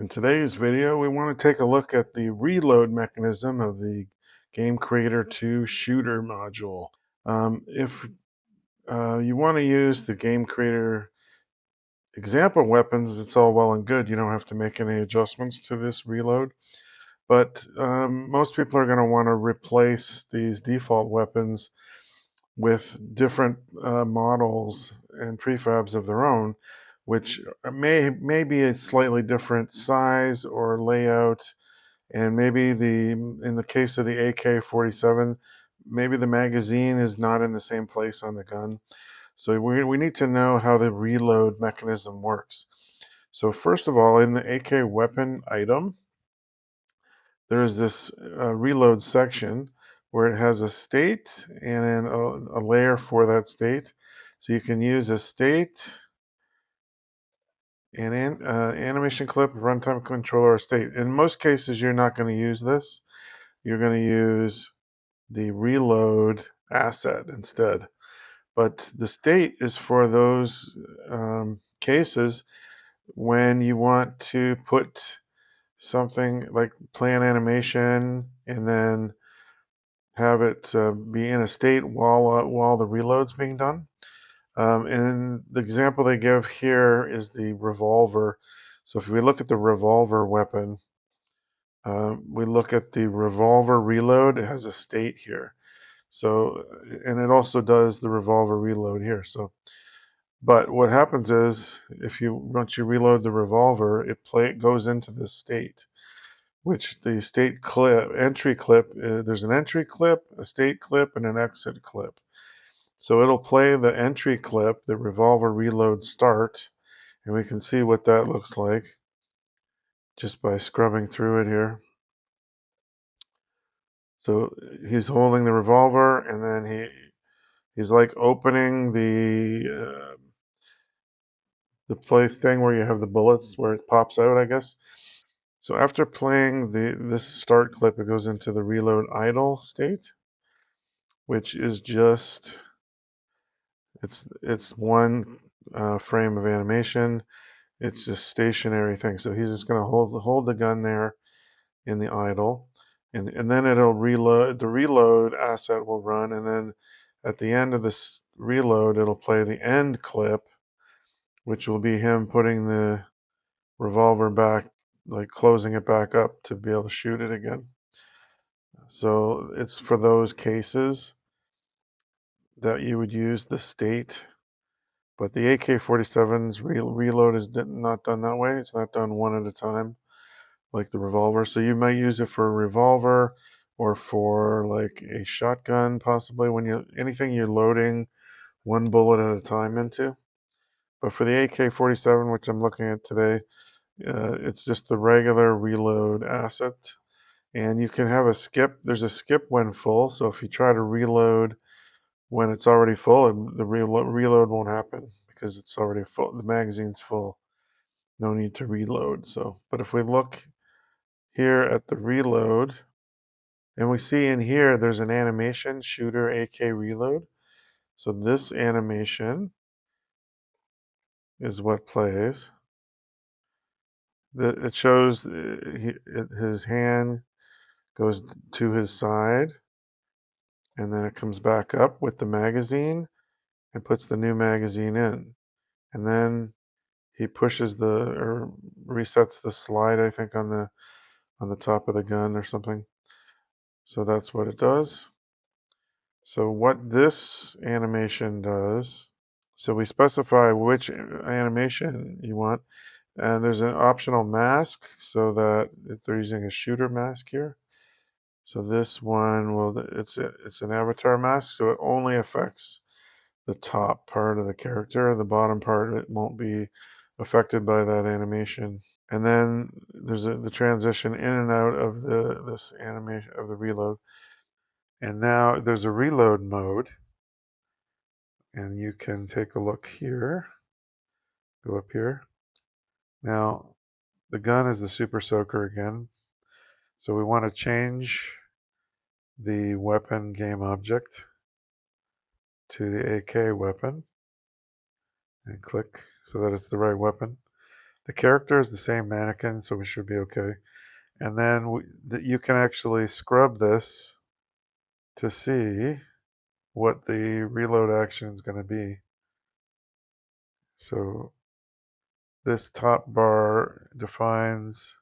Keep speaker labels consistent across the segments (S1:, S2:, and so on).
S1: In today's video, we want to take a look at the reload mechanism of the Game Creator 2 shooter module. If you want to use the Game Creator example weapons, it's all well and good. You don't have to make any adjustments to this reload. But most people are going to want to replace these default weapons with different models and prefabs of their own, which may be a slightly different size or layout. And maybe in the case of the AK-47, maybe the magazine is not in the same place on the gun. So we need to know how the reload mechanism works. So first of all, in the AK weapon item, there's this reload section where it has a state and a layer for that state. So you can use a state, an animation clip, runtime controller, or state. In most cases, you're not going to use this. You're going to use the reload asset instead. But the state is for those cases when you want to put something like play an animation and then have it be in a state while the reload's being done. And the example they give here is the revolver. So if we look at the revolver weapon, we look at the revolver reload. It has a state here. So, and it also does the revolver reload here. So, but what happens is once you reload the revolver, it goes into this state, which the state clip, entry clip, there's an entry clip, a state clip, and an exit clip. So it'll play the entry clip, the revolver reload start, and we can see what that looks like just by scrubbing through it here. So he's holding the revolver, and then he's like opening the play thing where you have the bullets where it pops out, I guess. So after playing this start clip, it goes into the reload idle state, which is just it's one frame of animation. It's just stationary thing. So he's just going to hold the gun there in the idle, and then it'll reload. The reload asset will run, and then at the end of this reload, it'll play the end clip, which will be him putting the revolver back, like closing it back up to be able to shoot it again. So it's for those cases that you would use the state. But the AK-47's reload is not done that way. It's not done one at a time like the revolver. So you might use it for a revolver or for like a shotgun, possibly anything you're loading one bullet at a time into. But for the AK-47, which I'm looking at today, it's just the regular reload asset. And you can have a skip. There's a skip when full. So if you try to reload when it's already full, the reload won't happen because it's already full. The magazine's full. No need to reload. So, but if we look here at the reload, and we see in here there's an animation, shooter AK reload. So this animation is what plays. It shows his hand goes to his side, and then it comes back up with the magazine and puts the new magazine in. And then he pushes or resets the slide, I think, on the top of the gun or something. So that's what it does. So what this animation does, so we specify which animation you want, and there's an optional mask so that if they're using a shooter mask here. So this one it's an avatar mask, so it only affects the top part of the character. The bottom part, it won't be affected by that animation. And then there's the transition in and out of this animation of the reload. And now there's a reload mode, and you can take a look here. Go up here. Now the gun is the Super Soaker again. So we want to change the weapon game object to the AK weapon and click so that it's the right weapon. The character is the same mannequin, so we should be okay. And then you can actually scrub this to see what the reload action is going to be. So this top bar defines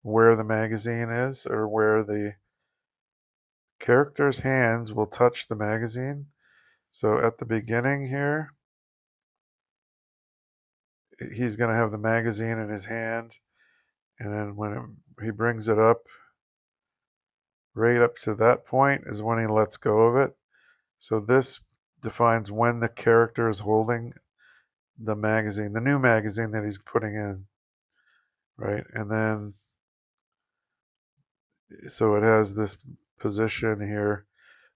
S1: where the magazine is, or where the character's hands will touch the magazine. So at the beginning here, he's going to have the magazine in his hand, and then when he brings it up, right up to that point is when he lets go of it. So this defines when the character is holding the magazine, the new magazine that he's putting in, right? And then, so it has this position here.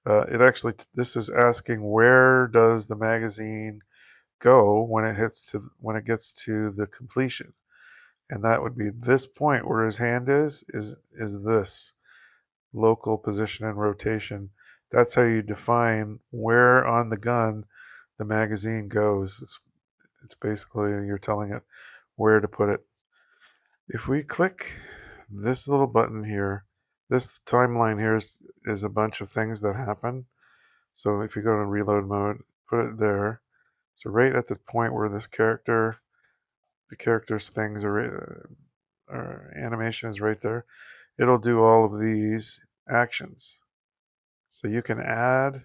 S1: It actually, this is asking where does the magazine go when it gets to the completion, and that would be this point where his hand is this local position and rotation. That's how you define where on the gun the magazine goes. It's basically you're telling it where to put it. If we click this little button here, this timeline here is a bunch of things that happen. So if you go to reload mode, put it there. So right at the point where this character, the character's things animation is right there, it'll do all of these actions. So you can add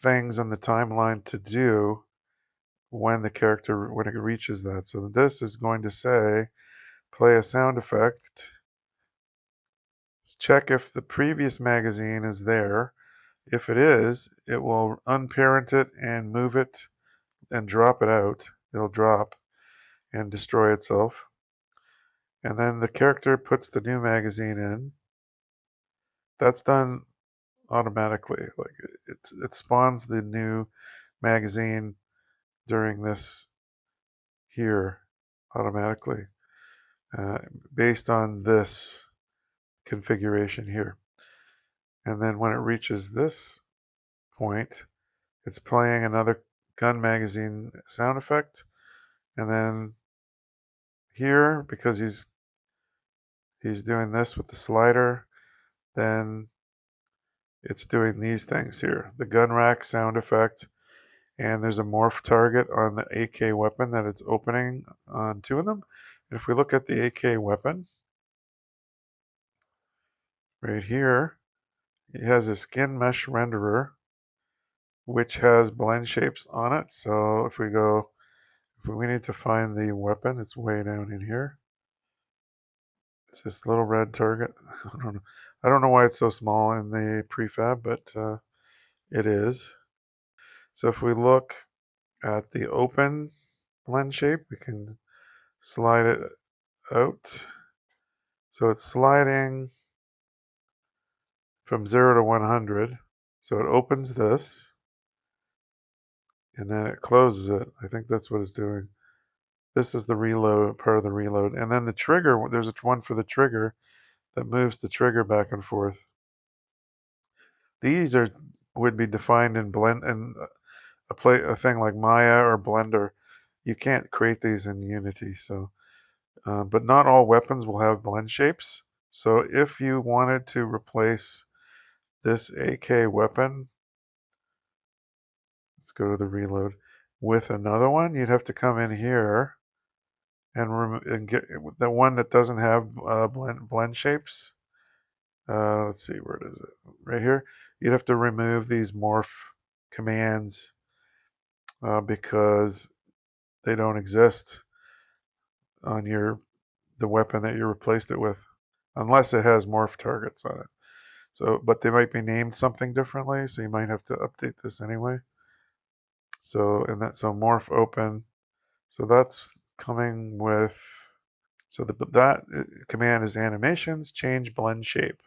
S1: things on the timeline to do when it reaches that. So this is going to say, play a sound effect. Check if the previous magazine is there. If it is, it will unparent it and move it and drop it out. It'll drop and destroy itself. And then the character puts the new magazine in. That's done automatically. Like it spawns the new magazine during this here automatically, uh, based on this configuration here. And then when it reaches this point, it's playing another gun magazine sound effect. And then here, because he's doing this with the slider, then it's doing these things here. The gun rack sound effect, and there's a morph target on the AK weapon that it's opening on two of them. And if we look at the AK weapon, right here, it has a skin mesh renderer, which has blend shapes on it. So if we need to find the weapon, it's way down in here. It's this little red target. I don't know why it's so small in the prefab, but it is. So if we look at the open blend shape, we can slide it out. So it's sliding from 0 to 100. So it opens this, and then it closes it. I think that's what it's doing. This is the reload, part of the reload. And then the trigger, there's one for the trigger that moves the trigger back and forth. These would be defined in blend and a thing like Maya or Blender. You can't create these in Unity. So, but not all weapons will have blend shapes. So if you wanted to replace this AK weapon, let's go to the reload, with another one, you'd have to come in here and get the one that doesn't have blend shapes. Let's see, where is it? Right here. You'd have to remove these morph commands because they don't exist on the weapon that you replaced it with, unless it has morph targets on it. So, but they might be named something differently, so you might have to update this anyway. So, so morph open. So that's coming with. So that command is animations change blend shape.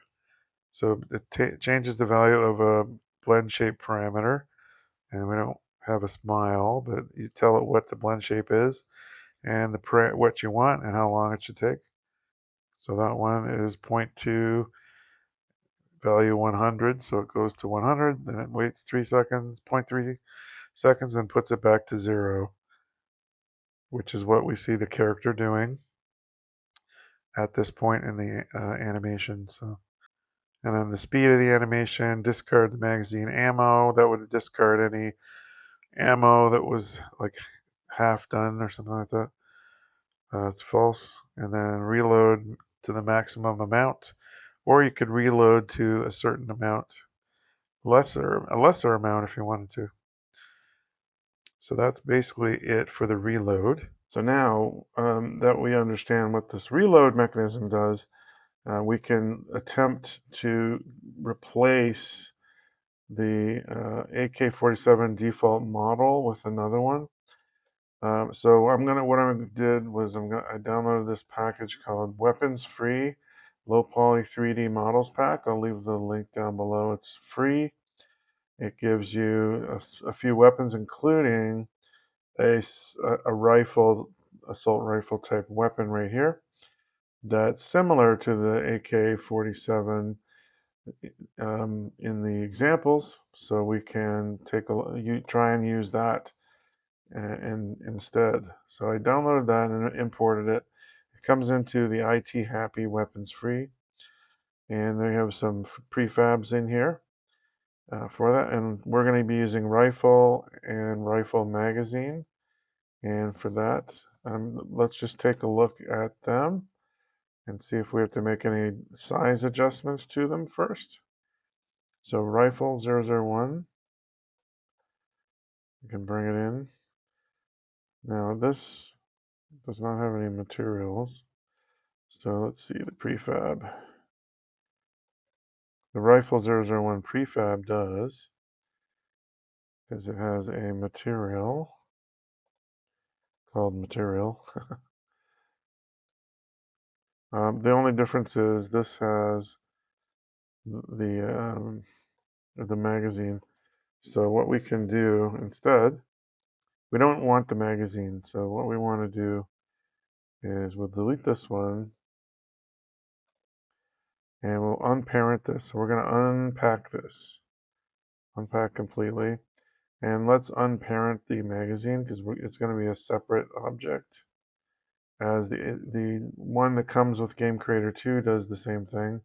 S1: So it changes the value of a blend shape parameter, and we don't have a smile, but you tell it what the blend shape is and what you want and how long it should take. So that one is 0.2 value 100, so it goes to 100, then it waits 3 seconds, 0.3 seconds, and puts it back to 0. which is what we see the character doing at this point in the animation. So, and then the speed of the animation, discard the magazine ammo. That would discard any ammo that was like half done or something like that. It's false. And then reload to the maximum amount, or you could reload to a certain amount, a lesser amount if you wanted to. So that's basically it for the reload. So now that we understand what this reload mechanism does, we can attempt to replace the AK-47 default model with another one. So what I did was I downloaded this package called Weapons Free Low Poly 3D Models Pack. I'll leave the link down below. It's free. It gives you a few weapons, including a rifle, assault rifle type weapon right here. That's similar to the AK-47 in the examples, so we can try and use that instead. So I downloaded that and imported it. It comes into the IT Happy Weapons Free, and they have some prefabs in here for that. And we're going to be using rifle and rifle magazine. And for that, let's just take a look at them and see if we have to make any size adjustments to them first. So rifle 001, you can bring it in. Now this does not have any materials. So let's see the prefab. The rifle 001 prefab does, is it has a material called material. The only difference is this has the magazine. So what we can do instead, we don't want the magazine. So what we want to do is we'll delete this one and we'll unparent this. So we're going to unpack this, unpack completely. And let's unparent the magazine because it's going to be a separate object. As the one that comes with Game Creator 2 does the same thing,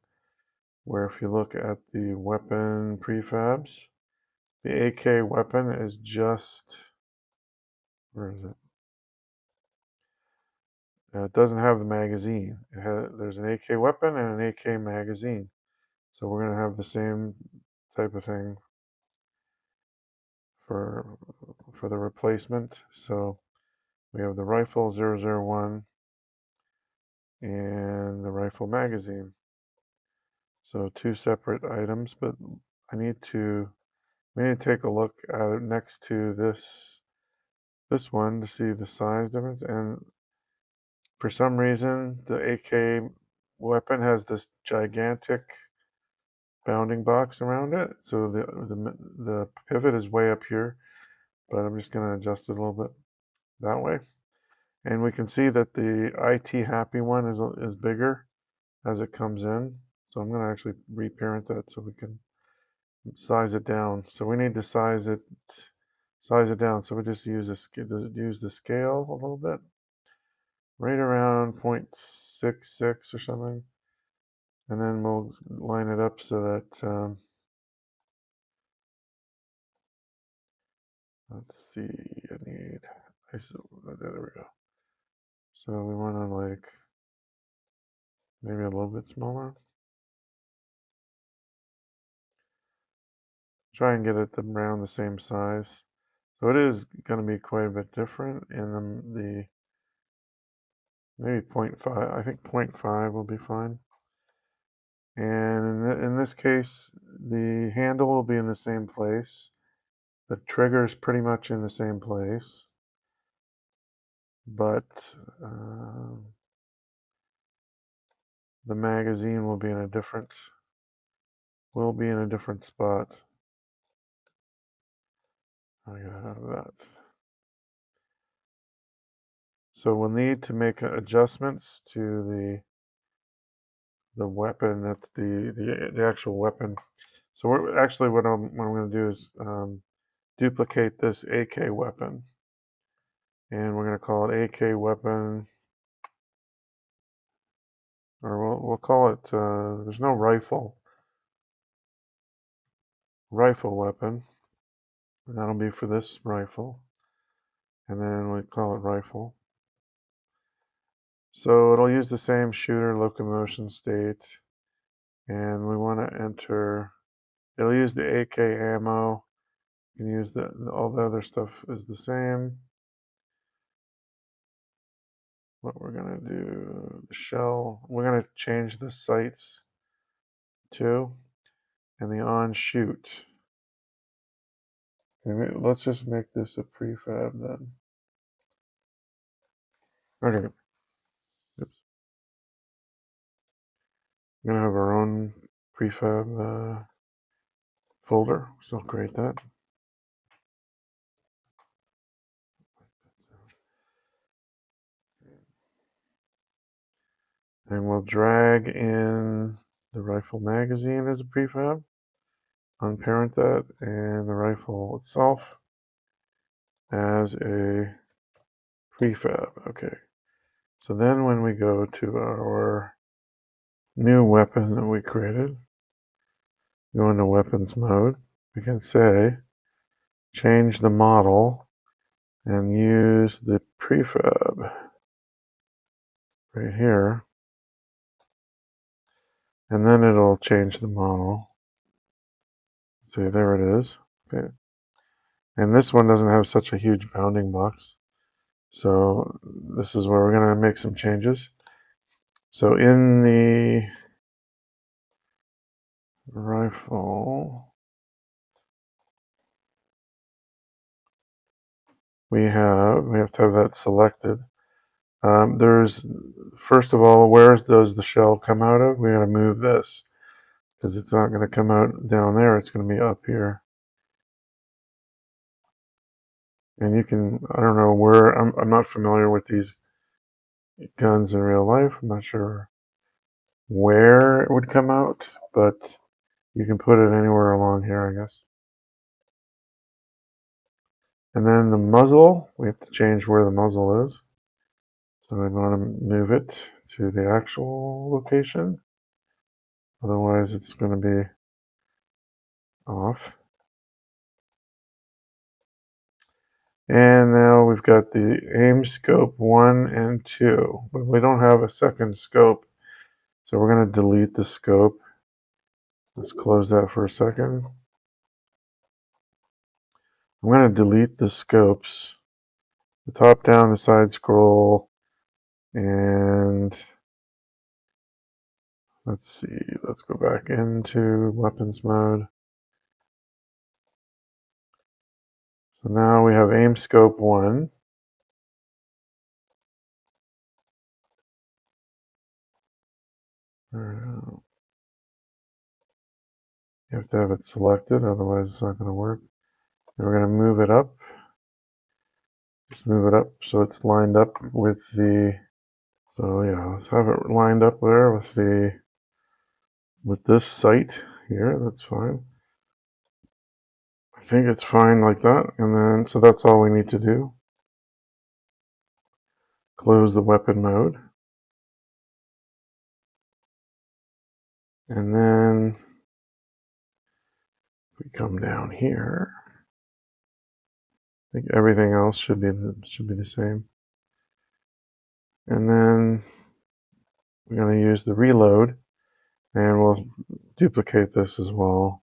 S1: where if you look at the weapon prefabs, the AK weapon is just, where is it? It doesn't have the magazine. There's an AK weapon and an AK magazine. So we're going to have the same type of thing for the replacement. So we have the rifle 001 and the rifle magazine. So two separate items, but we need to take a look at it next to this one to see the size difference. And for some reason, the AK weapon has this gigantic bounding box around it. So the pivot is way up here, but I'm just going to adjust it a little bit that way. And we can see that the IT Happy one is bigger as it comes in. So I'm going to actually reparent that so we can size it down. So we need to size it down. So we just use the scale a little bit, right around 0.66 or something, and then we'll line it up so that let's see. I need ISO. There we go. So we want to like maybe a little bit smaller. Try and get it to around the same size. So it is going to be quite a bit different in the maybe 0.5. I think 0.5 will be fine. And in this case, the handle will be in the same place. The trigger is pretty much in the same place, but the magazine will be in a different spot. I gotta have that. So we'll need to make adjustments to the weapon. That's the actual weapon. So what I'm going to do is duplicate this AK weapon. and we're going to call it AK weapon, or we'll call it, there's no rifle weapon, and that'll be for this rifle, and then we call it rifle. So it'll use the same shooter locomotion state, and we want to enter, it'll use the AK ammo, you can use all the other stuff is the same. What we're going to do, the shell, we're going to change the sights too, and the on shoot. Let's just make this a prefab then. Okay. Oops. We're going to have our own prefab folder, so I'll create that. And we'll drag in the rifle magazine as a prefab, unparent that, and the rifle itself as a prefab. Okay. So then when we go to our new weapon that we created, go into weapons mode, we can say change the model and use the prefab right here, and then it'll change the model. See, there it is. Okay. And this one doesn't have such a huge bounding box, so this is where we're going to make some changes. So in the rifle, we have to have that selected. There's, first of all, where does the shell come out of? We got to move this because it's not going to come out down there. It's going to be up here. And you can, I don't know where, I'm not familiar with these guns in real life. I'm not sure where it would come out, but you can put it anywhere along here, I guess. And then the muzzle, we have to change where the muzzle is. So we want to move it to the actual location. Otherwise, it's going to be off. And now we've got the aim scope 1 and 2, but we don't have a second scope. So we're going to delete the scope. Let's close that for a second. I'm going to delete the scopes, the top down, the side scroll, and let's see, let's go back into weapons mode. So now we have aim scope 1. You have to have it selected, otherwise it's not going to work. And we're going to move it up. Just move it up so it's lined up with the, so yeah, let's have it lined up there with this sight here. That's fine. I think it's fine like that. And then, so that's all we need to do. Close the weapon mode. And then we come down here. I think everything else should be the same. And then we're going to use the reload, and we'll duplicate this as well.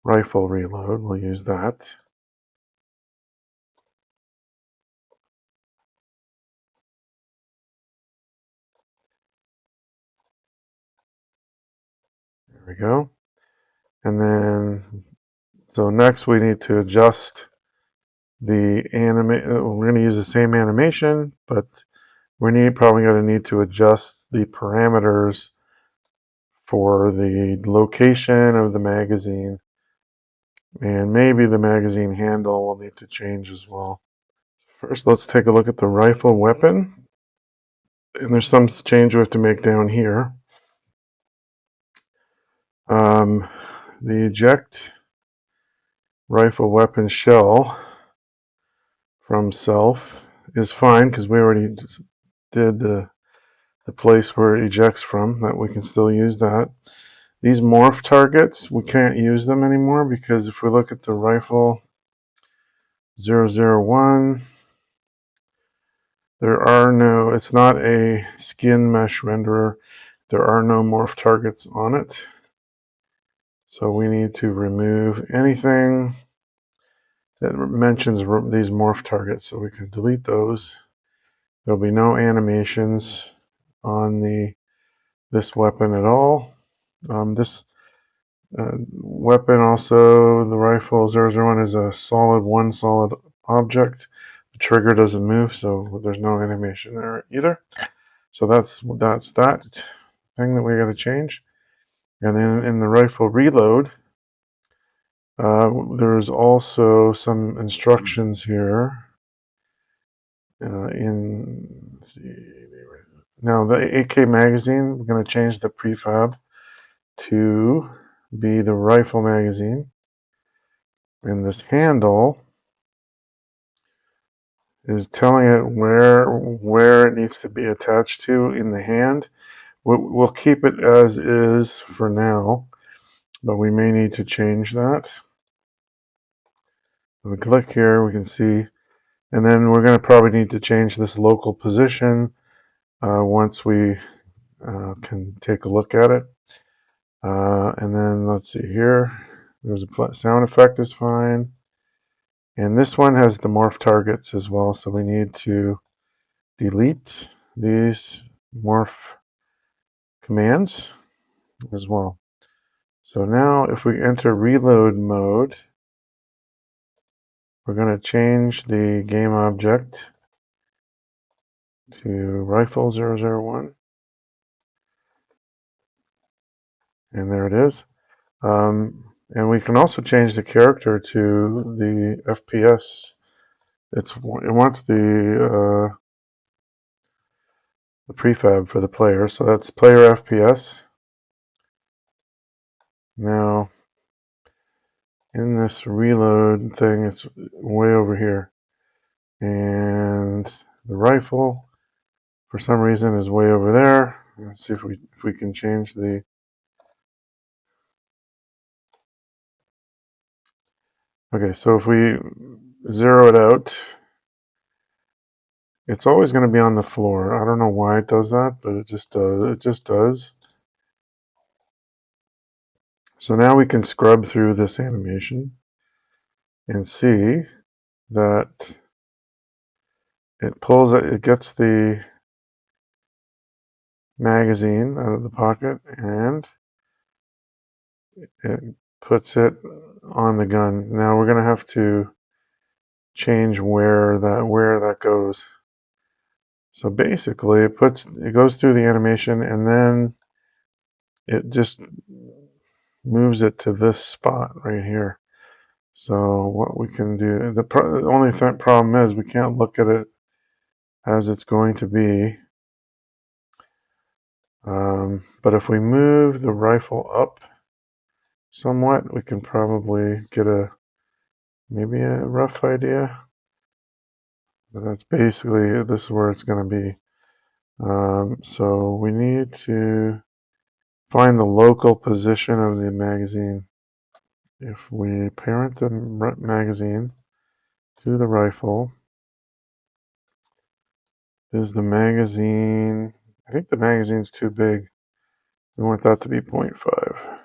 S1: Rifle reload, we'll use that. There we go. And then, so next we need to adjust the we're going to use the same animation, but we're probably going to need to adjust the parameters for the location of the magazine, and maybe the magazine handle will need to change as well. First, let's take a look at the rifle weapon, and there's some change we have to make down here. The eject rifle weapon shell from self is fine because we already did the place where it ejects from, that we can still use that. These morph targets, we can't use them anymore because if we look at the rifle 001, it's not a skin mesh renderer. There are no morph targets on it. So we need to remove anything that mentions these morph targets, so we can delete those. There'll be no animations on this weapon at all. This weapon also, the rifle 001 is a one solid object. The trigger doesn't move, so there's no animation there either. So that's that thing that we got to change. And then in the rifle reload, there's also some instructions here. Let's see, now the AK magazine, we're going to change the prefab to be the rifle magazine. And this handle is telling it where it needs to be attached to in the hand. We'll keep it as is for now, but we may need to change that. If we click here, we can see, and then we're going to probably need to change this local position once we can take a look at it. And then let's see here. There's a sound effect is fine. And this one has the morph targets as well, so we need to delete these morph commands as well. So now if we enter reload mode, we're going to change the game object to rifle 001. And there it is. And we can also change the character to the FPS. It wants the prefab for the player, so that's player FPS. Now, in this reload thing, it's way over here. And the rifle, for some reason, is way over there. Let's see if we can change the... Okay, so if we zero it out, it's always going to be on the floor. I don't know why it does that, but it just does. It just does. So now we can scrub through this animation and see that it gets the magazine out of the pocket and it puts it on the gun. Now we're going to have to change where that goes. So basically it goes through the animation and then it just moves it to this spot right here. So what we can do, the only problem is we can't look at it as it's going to be. But if we move the rifle up somewhat, we can probably get maybe a rough idea. But that's basically, this is where it's going to be. So we need to find the local position of the magazine. If we parent the magazine to the rifle, is the magazine, I think the magazine's too big. We want that to be 0.5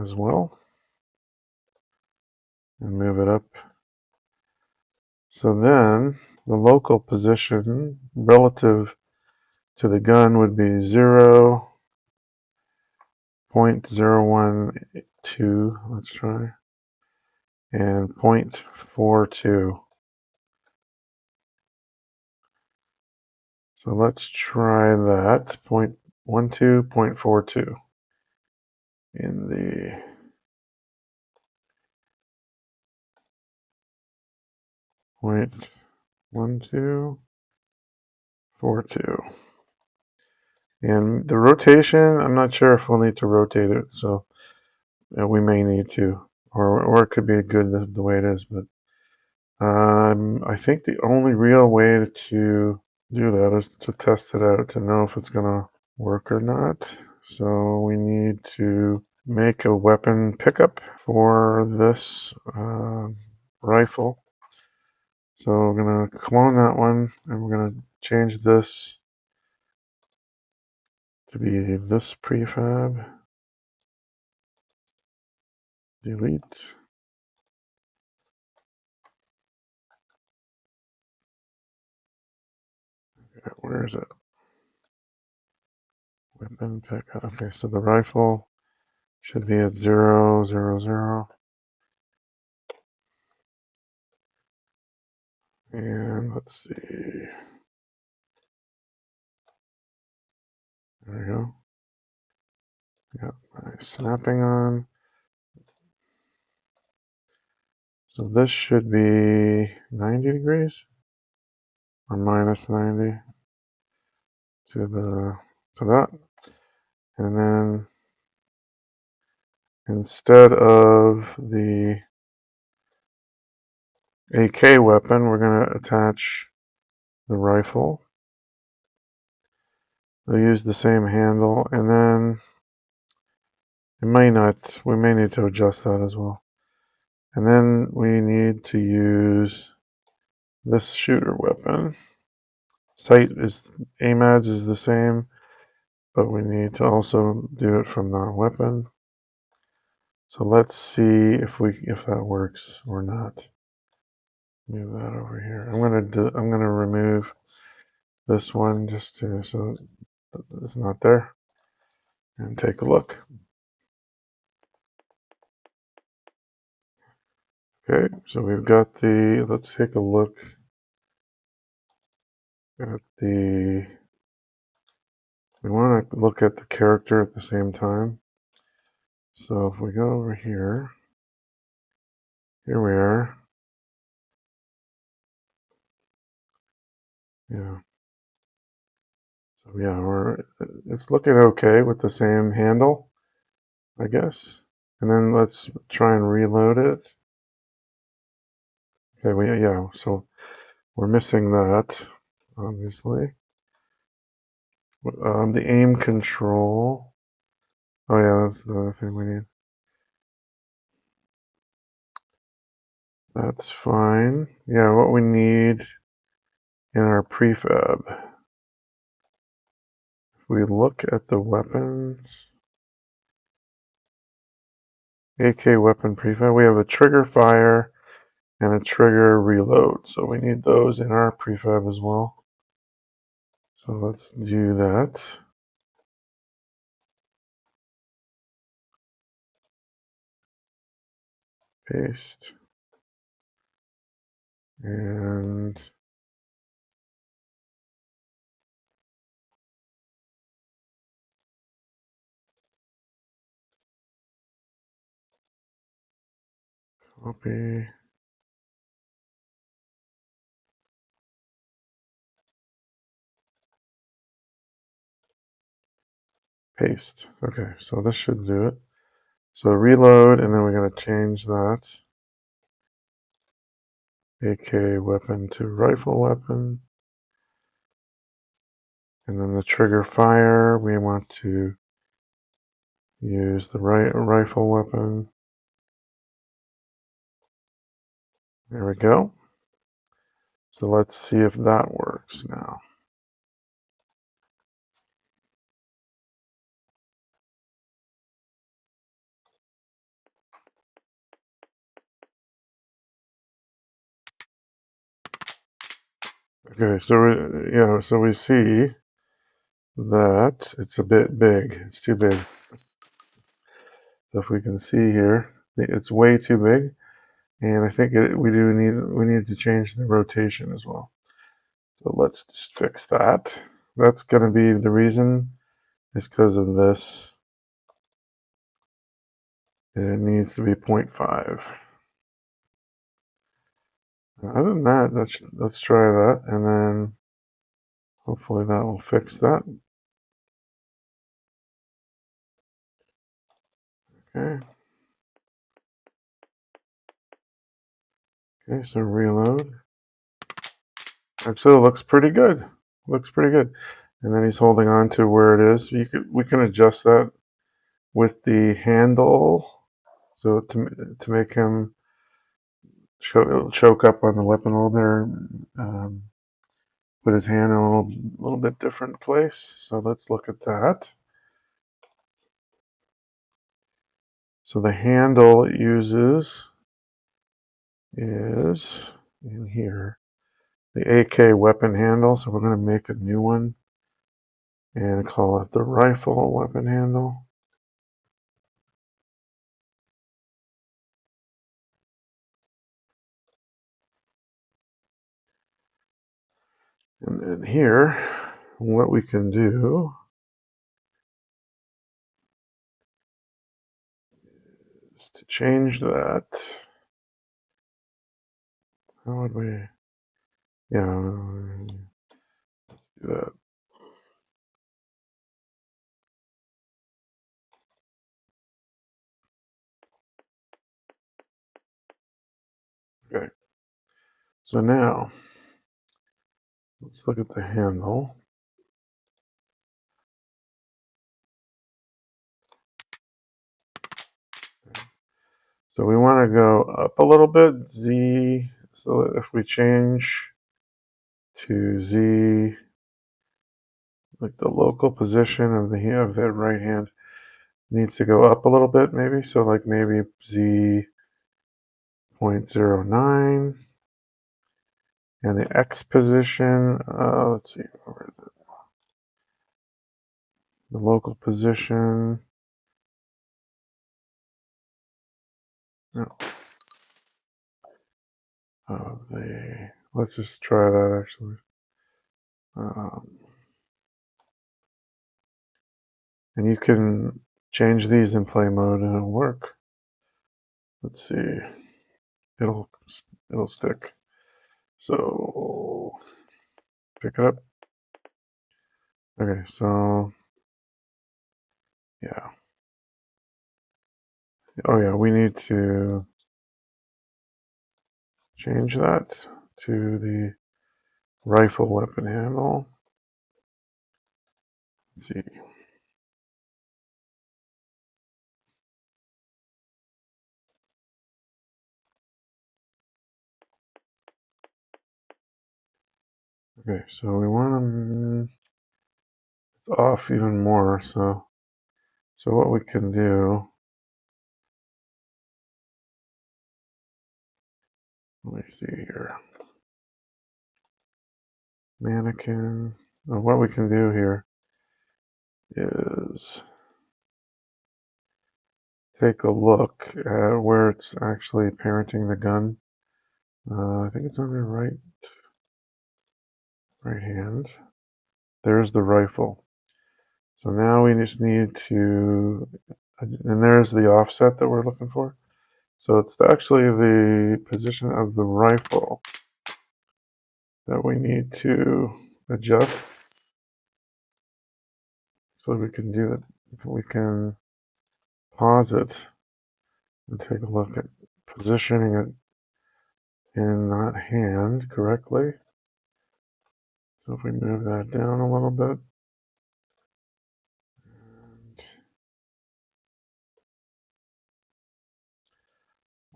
S1: as well. And move it up. So then the local position relative to the gun would be 0.012, let's try, and 0.42. So let's try that, 0.12, 0.42 in the point 1242. And the rotation, I'm not sure if we'll need to rotate it, so we may need to. or it could be good the way it is. But I think the only real way to do that is to test it out to know if it's gonna work or not. So we need to make a weapon pickup for this rifle. So we're gonna clone that one, and we're gonna change this to be this prefab. Delete. Where is it? Weapon pickup. Okay, so the rifle should be at 0, 0, 0. And let's see. There we go. Got my snapping on. So this should be 90 degrees or minus 90 to that. And then instead of the AK weapon, we're going to attach the rifle. They'll use the same handle, and then it may not, we may need to adjust that as well. And then we need to use this shooter weapon. AMADS is the same, but we need to also do it from the weapon. So let's see if that works or not. Move that over here. I'm gonna remove this one just so it's not there, and take a look. Okay, so we've got the. Let's take a look at the. We want to look at the character at the same time. So if we go over here, here we are. Yeah. So yeah, it's looking okay with the same handle, I guess. And then let's try and reload it. Okay, yeah, so we're missing that, obviously. The aim control. Oh yeah, that's the other thing we need. That's fine. Yeah, what we need in our prefab. If we look at the weapons, AK weapon prefab, we have a trigger fire and a trigger reload. So we need those in our prefab as well. So let's do that. Paste. And copy. Paste. Okay, so this should do it. So reload, and then we're going to change that. AK weapon to rifle weapon. And then the trigger fire, we want to use the rifle weapon. There we go. So let's see if that works now. Okay, so we see that it's a bit big. It's too big. So if we can see here, it's way too big, and I think we need to change the rotation as well. So let's just fix that. That's going to be the reason is because of this. It needs to be 0.5. Other than that, let's try that, and then hopefully that will fix that. Okay. Okay, so reload. Actually, it looks pretty good. Looks pretty good. And then he's holding on to where it is. We can adjust that with the handle, so to make him choke up on the weapon a little bit. Put his hand in a little bit different place. So let's look at that. So the handle it uses is in here, the AK weapon handle. So we're going to make a new one and call it the rifle weapon handle. And then here, what we can do is to change that. How would we? Yeah, do that. Okay. So now, let's look at the handle. So we want to go up a little bit, Z. So if we change to Z, like the local position of the right hand needs to go up a little bit, maybe. So like maybe Z 0.09, and the X position. Let's see, where is it? The local position. No, let's just try that actually. And you can change these in play mode and it'll work. Let's see. It'll it'll stick. So pick it up. Okay, so yeah. Oh yeah, we need to change that to the rifle weapon handle. Let's see. Okay, so we want to it's off even more. So what we can do. Let me see here. Mannequin. What we can do here is take a look at where it's actually parenting the gun. I think it's on the right hand. There's the rifle. So now we just need to, and there's the offset that we're looking for. So it's actually the position of the rifle that we need to adjust. So we can do it. We can pause it and take a look at positioning it in that hand correctly. So if we move that down a little bit,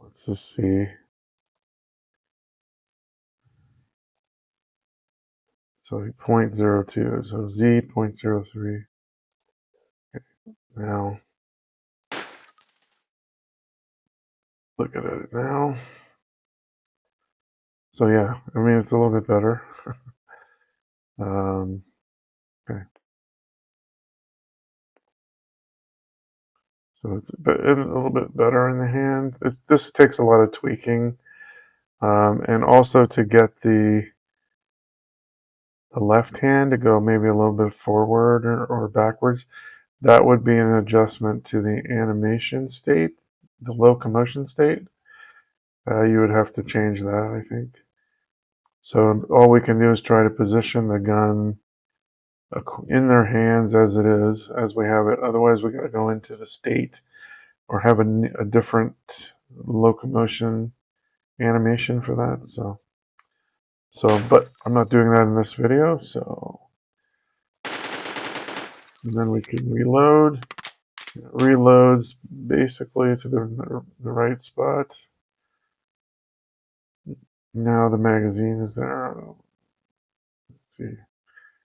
S1: let's just see. So 0.02, so Z 0.03. Okay. Now, look at it now. So yeah, I mean, it's a little bit better. Okay. So it's a little bit better in the hand. This takes a lot of tweaking. And also to get the left hand to go maybe a little bit forward or backwards, that would be an adjustment to the animation state, the locomotion state. You would have to change that, I think. So all we can do is try to position the gun in their hands as it is, as we have it. Otherwise, we got to go into the state or have a different locomotion animation for that. But I'm not doing that in this video. And then we can reload. It reloads basically to the right spot. Now the magazine is there. Let's see.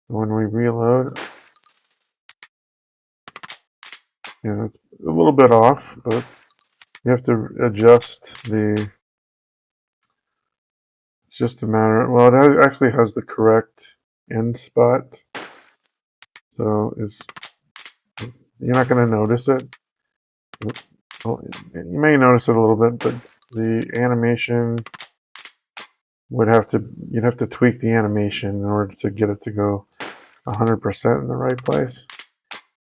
S1: When we reload, it's a little bit off, but you have to adjust the. It's just a matter. Well, it actually has the correct end spot, so you're not going to notice it. Well, you may notice it a little bit, but the animation you'd have to tweak the animation in order to get it to go 100% in the right place.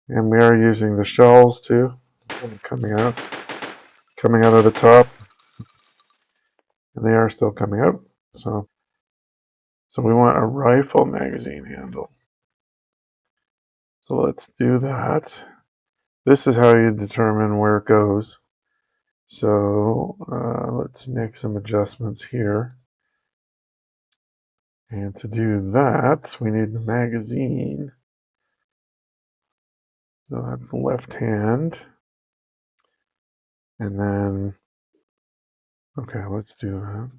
S1: And we are using the shells too, coming out of the top, and they are still coming out. So we want a rifle magazine handle. So let's do that. This is how you determine where it goes. So let's make some adjustments here. And to do that, we need the magazine. So that's the left hand. And then, okay, let's do that.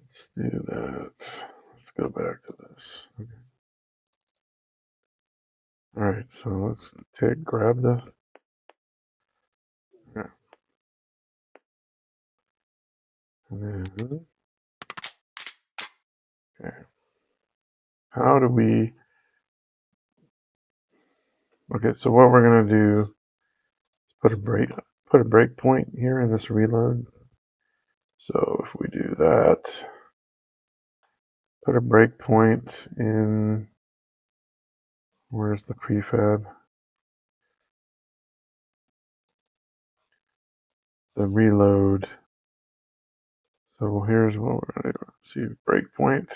S1: Let's do that. Let's go back to this. Okay. All right, so let's grab the. Yeah. And then, okay. How do we? Okay, so what we're gonna do is put a break point here in this reload. So if we do that, put a break point in. Where's the prefab? The reload. So here's what we're going to do. See, breakpoint.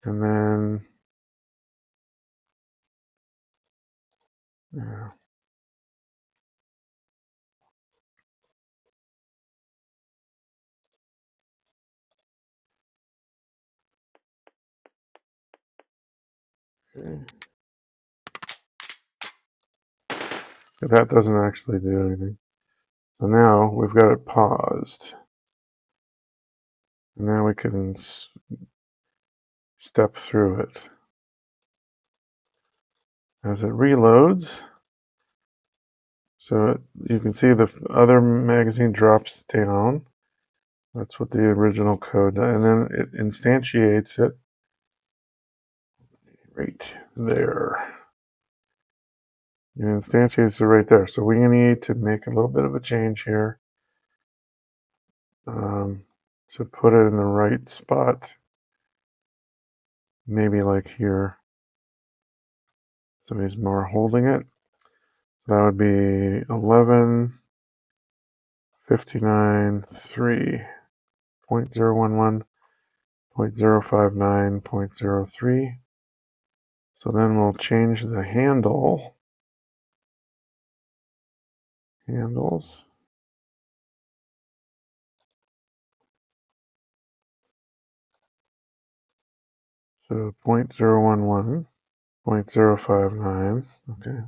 S1: And then, yeah. Okay. That doesn't actually do anything. So now we've got it paused. And now we can step through it. As it reloads, so you can see the other magazine drops down. That's what the original code does. And then it instantiates it right there. It instantiates it right there. So we need to make a little bit of a change here to put it in the right spot. Maybe like here. So he's more holding it. That would be 11, 59, 3, 0.011, 0.059, 0.03. So then we'll change the handles. So 0.011, 0.059, okay.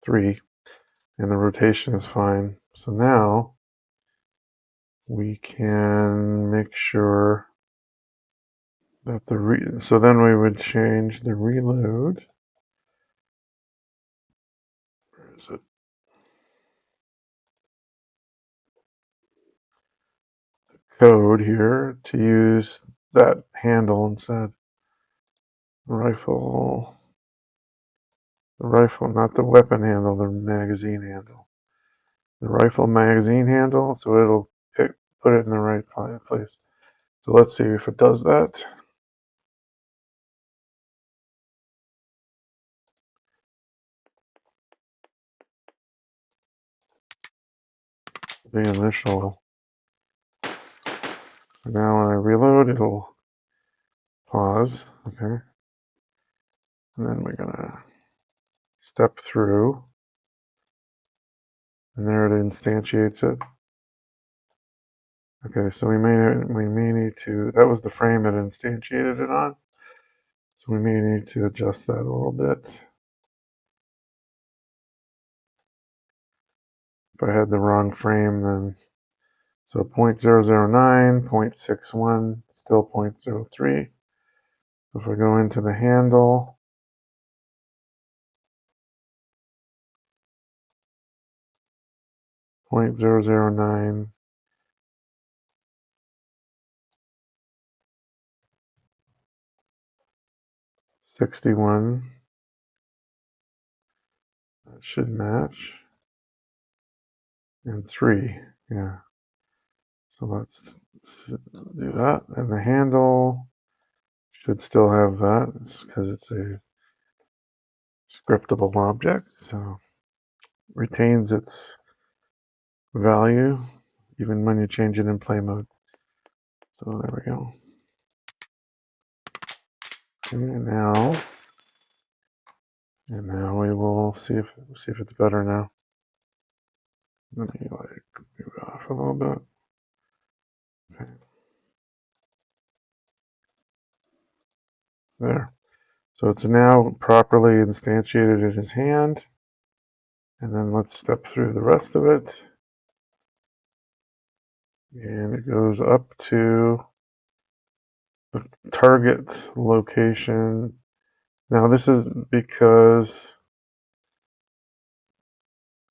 S1: 3, and the rotation is fine. So now we can make sure that so then we would change the reload. Where is it? Code here to use that handle instead. Rifle, not the weapon handle, the magazine handle. The rifle magazine handle, so it'll put it in the right place. So let's see if it does that. The initial. Now when I reload, it'll pause. Okay. And then we're gonna step through, and there it instantiates it. Okay, so we may need to, that was the frame it instantiated it on. So we may need to adjust that a little bit. If I had the wrong frame, then, so 0.009, 0.61, still 0.03. If I go into the handle, 0.009, 61, that should match, and 3, yeah. So let's do that, and the handle should still have that because it's a scriptable object, so retains its value even when you change it in play mode. So there we go. And now we will see if it's better now. Let me like move it off a little bit. Okay. There. So it's now properly instantiated in his hand. And then let's step through the rest of it. And it goes up to the target location. Now this is because,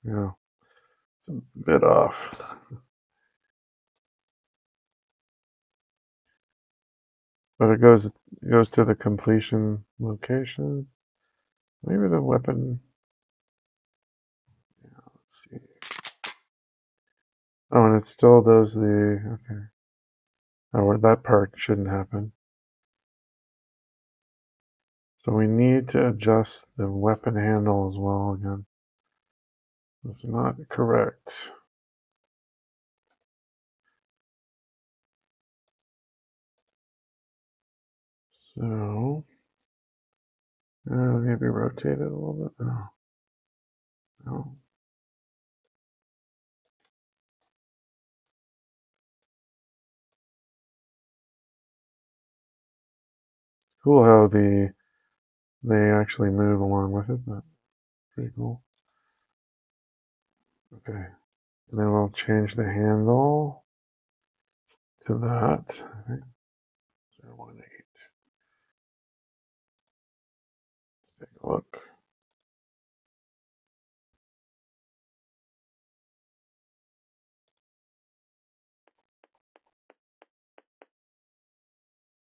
S1: you know, it's a bit off. But it goes to the completion location. Maybe the weapon. Yeah, let's see. Oh, and it still does the, okay. Oh, that part shouldn't happen. So we need to adjust the weapon handle as well again. That's not correct. So, maybe rotate it a little bit. No. No. Cool how they actually move along with it, but pretty cool. Okay. And then we'll change the handle to that. I think 018. Take a look.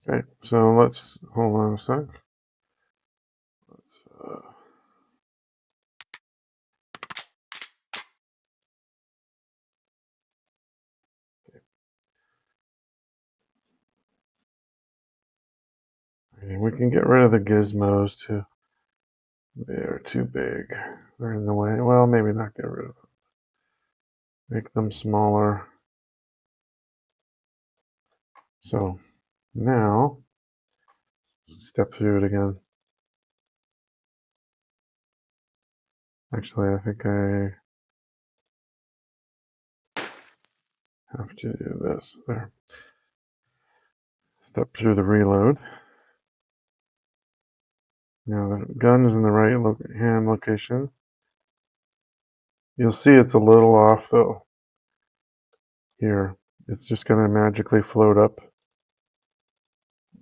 S1: Okay, so let's hold on a sec. Let's we can get rid of the gizmos too. They're too big. They're in the way. Well, maybe not get rid of them. Make them smaller. So now, step through it again. Actually, I think I have to do this. There. Step through the reload. Now the gun is in the right hand location. You'll see it's a little off though. Here, it's just going to magically float up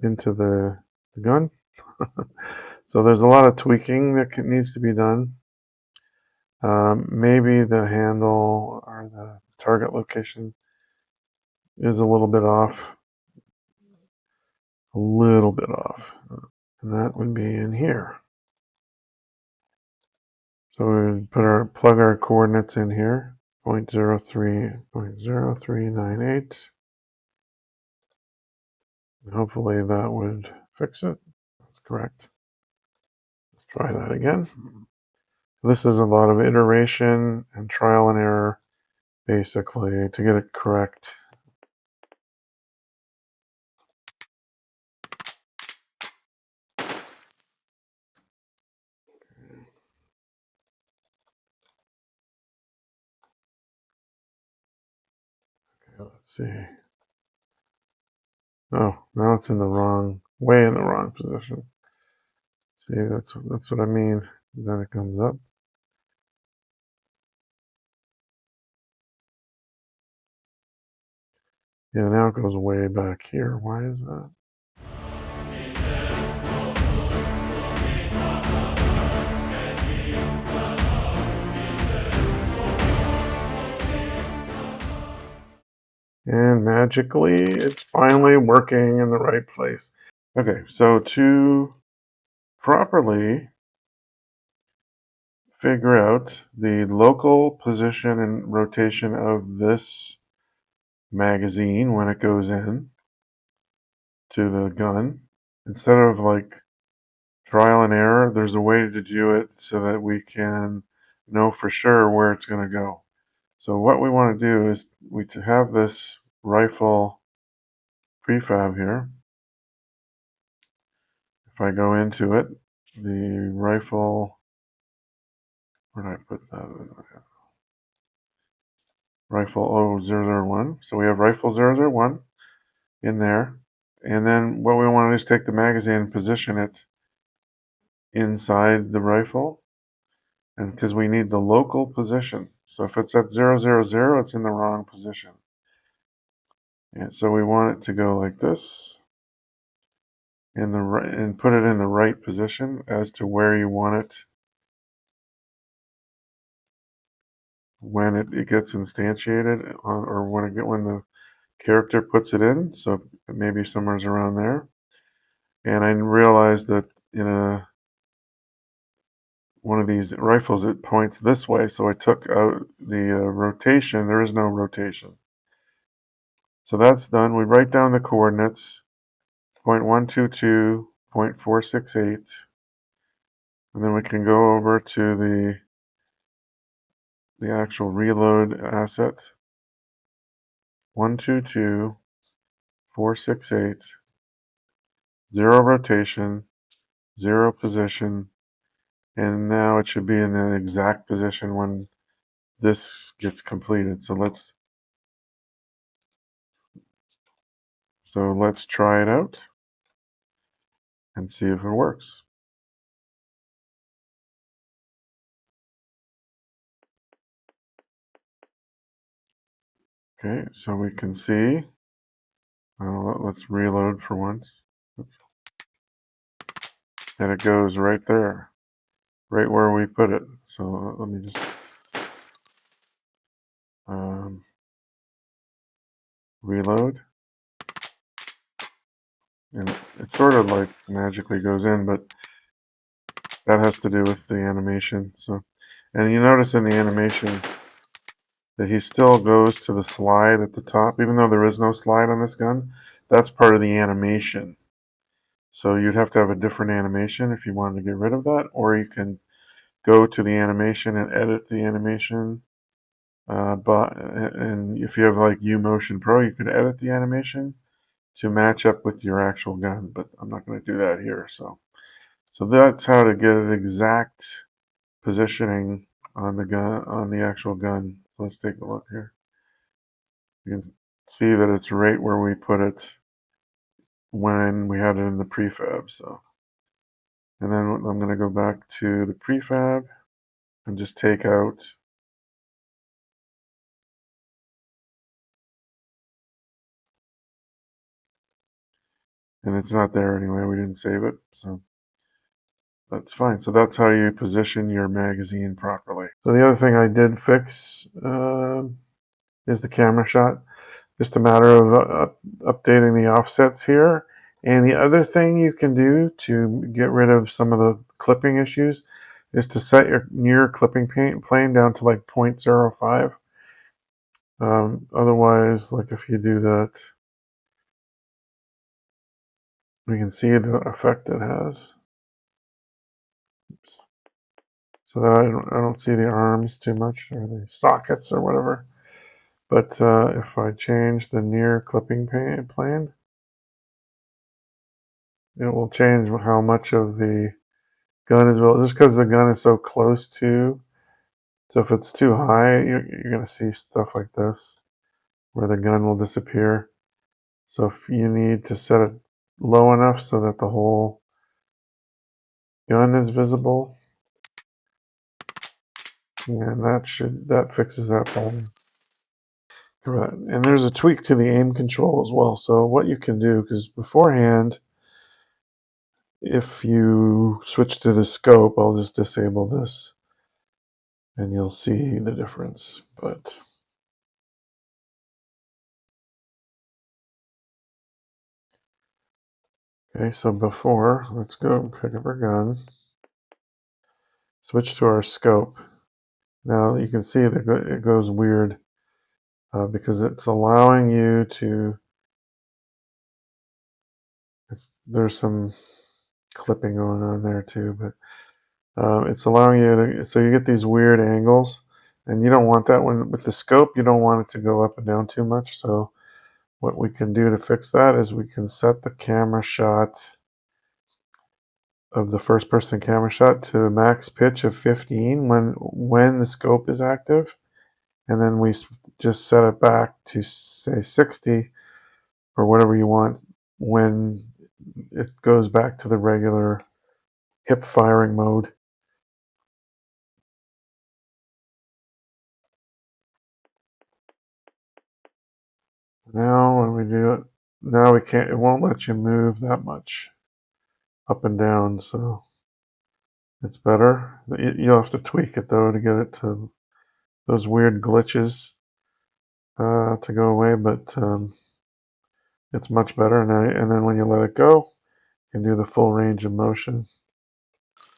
S1: into the gun. So there's a lot of tweaking that needs to be done. Maybe the handle or the target location is a little bit off. A little bit off. And that would be in here. So we would plug our coordinates in here. 0.0398. And hopefully that would fix it. That's correct. Let's try that again. This is a lot of iteration and trial and error, basically, to get it correct. Let's see. Oh, now it's in the wrong, way in the wrong position. See, that's what I mean. Then it comes up. Yeah, now it goes way back here. Why is that? And magically, it's finally working in the right place. Okay, so to properly figure out the local position and rotation of this magazine when it goes in to the gun, instead of like trial and error, there's a way to do it so that we can know for sure where it's going to go. So what we want to do is to have this rifle prefab here. If I go into it, the rifle, where did I put that? Rifle 001. So we have rifle 001 in there. And then what we want to do is take the magazine and position it inside the rifle. And because we need the local position. So if it's at 000, it's in the wrong position. And so we want it to go like this in the right, and put it in the right position as to where you want it when it gets instantiated or when the character puts it in. So maybe somewhere's around there. And I realized that in one of these rifles it points this way, so I took out the rotation. There is no rotation. So that's done. We write down the coordinates, 0.122, 0.468, and then we can go over to the actual reload asset, 122, 468, 0 rotation, 0 position, and now it should be in the exact position when this gets completed. So let's try it out and see if it works. Okay, so we can see, let's reload for once, and it goes right there, right where we put it. So let me just reload, and it sort of like magically goes in, but that has to do with the animation. So, and you notice in the animation that he still goes to the slide at the top, even though there is no slide on this gun. That's part of the animation. So you'd have to have a different animation if you wanted to get rid of that, or you can go to the animation and edit the animation. And if you have like UMotion Pro, you could edit the animation to match up with your actual gun. But I'm not going to do that here. So that's how to get an exact positioning on the gun, on the actual gun. Let's take a look here. You can see that it's right where we put it when we had it in the prefab. So, and then I'm going to go back to the prefab and just take out, and it's not there anyway. We didn't save it, so that's fine. So that's how you position your magazine properly. So the other thing I did fix is the camera shot. Just a matter of updating the offsets here. And the other thing you can do to get rid of some of the clipping issues is to set your near clipping plane down to like 0.05. Otherwise, like if you do that, we can see the effect it has. Oops. So that I don't see the arms too much, or the sockets or whatever. But if I change the near clipping plane, it will change how much of the gun is built, just because the gun is so close to. So if it's too high, you're going to see stuff like this. where the gun will disappear. So if you need to set it low enough so that the whole gun is visible, and that fixes that problem. And there's a tweak to the aim control as well. So what you can do, because beforehand, if you switch to the scope, I'll just disable this and you'll see the difference. But okay, so before, let's go and pick up our gun, switch to our scope. Now you can see that it goes weird because it's allowing you to, there's some clipping going on there too, but it's allowing you to, so you get these weird angles, and you don't want that with the scope. You don't want it to go up and down too much. So what we can do to fix that is we can set the camera shot of the first person camera shot to a max pitch of 15 when the scope is active, and then we just set it back to say 60 or whatever you want when it goes back to the regular hip firing mode. Now when we do it, now we can't, it won't let you move that much up and down, so it's better. You'll have to tweak it though to get it to those weird glitches to go away, but it's much better now. And then when you let it go, you can do the full range of motion.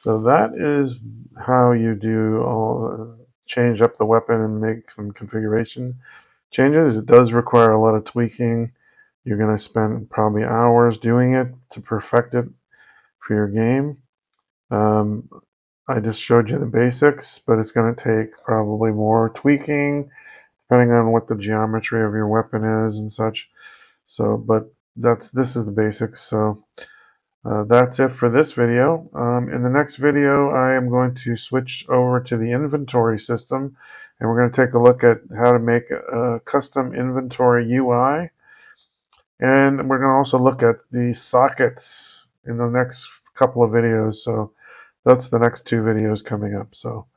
S1: So that is how you do change up the weapon and make some configuration changes. It does require a lot of tweaking. You're going to spend probably hours doing it to perfect it for your game. I just showed you the basics, but it's going to take probably more tweaking depending on what the geometry of your weapon is and such. So, but this is the basics. So that's it for this video. In the next video, I am going to switch over to the inventory system, and we're going to take a look at how to make a custom inventory UI. And we're going to also look at the sockets in the next couple of videos. So that's the next two videos coming up. So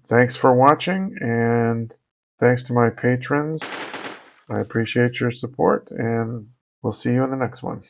S1: thanks for watching, and thanks to my patrons. I appreciate your support, and we'll see you in the next one.